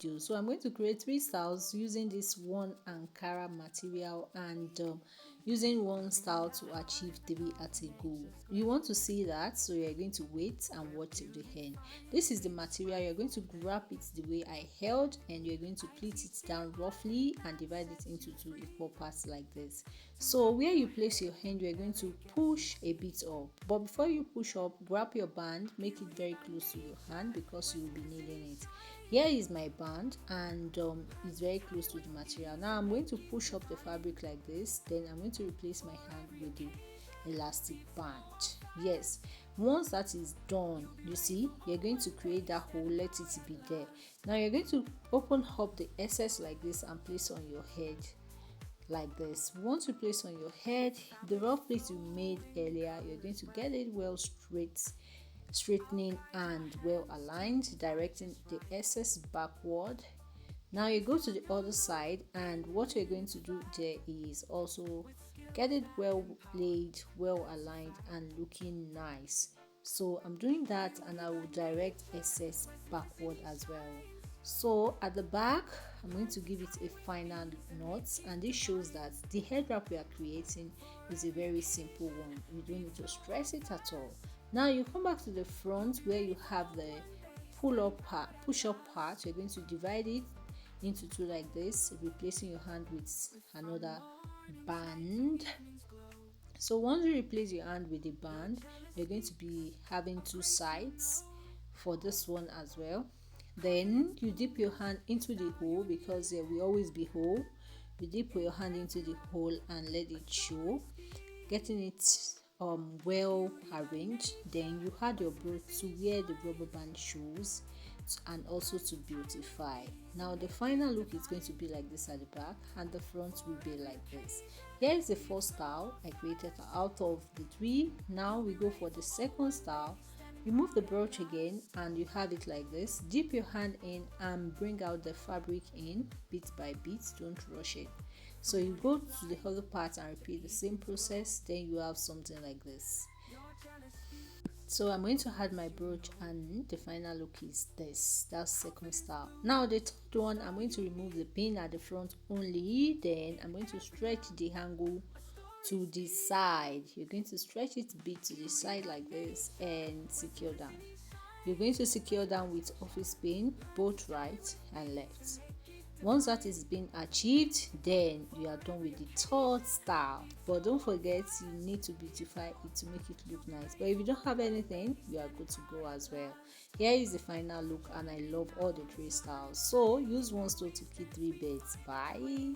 video. So I'm going to create 3 styles using this one Ankara material and using one style to achieve 3 at a go. You want to see that, so you're going to wait and watch till the end. This is the material. You're going to grab it the way I held, and you're going to pleat it down roughly and divide it into 2 equal parts like this. So where you place your hand, you're going to push a bit up, but before you push up, grab your band, make it very close to your hand because you will be needing it. Here is my band, and it's very close to the material. Now I'm going to push up the fabric like this, then I'm going to replace my hand with the elastic band. Yes, once that is done, you see, you're going to create that hole, let it be there. Now you're going to open up the excess like this and place on your head like this. Once you place on your head, the rough place you made earlier, you're going to get it well straightening and well aligned, directing the excess backward. Now you go to the other side, and what you're going to do there is also get it well laid, well aligned and looking nice. So I'm doing that, and I will direct excess backward as well. So at the back, I'm going to give it a final knot, and this shows that the head wrap we are creating is a very simple one. You don't need to stress it at all. Now you come back to the front where you have the push up part. You're going to divide it into 2 like this, replacing your hand with another band. So once you replace your hand with the band, you're going to be having 2 sides for this one as well. Then you dip your hand into the hole, because there will always be hole. You dip your hand into the hole and let it show, getting it well arranged. Then you add your brooch to where the rubber band shows, and also to beautify. Now the final look is going to be like this at the back, and the front will be like this. Here is the first style I created out of the 3. Now we go for the second style. Remove the brooch again, and you have it like this. Dip your hand in and bring out the fabric in bit by bit, don't rush it. So you go to the other part and repeat the same process, then you have something like this. So I'm going to add my brooch, and the final look is this. That's second style. Now the third one, I'm going to remove the pin at the front only. Then I'm going to stretch the angle to the side. You're going to stretch it a bit to the side like this and secure down. You're going to secure down with office pin, both right and left. Once that is being achieved, then you are done with the third style. But don't forget, you need to beautify it to make it look nice. But if you don't have anything, you are good to go as well. Here is the final look, and I love all the 3 styles. So use one stone to kill 3 birds. Bye.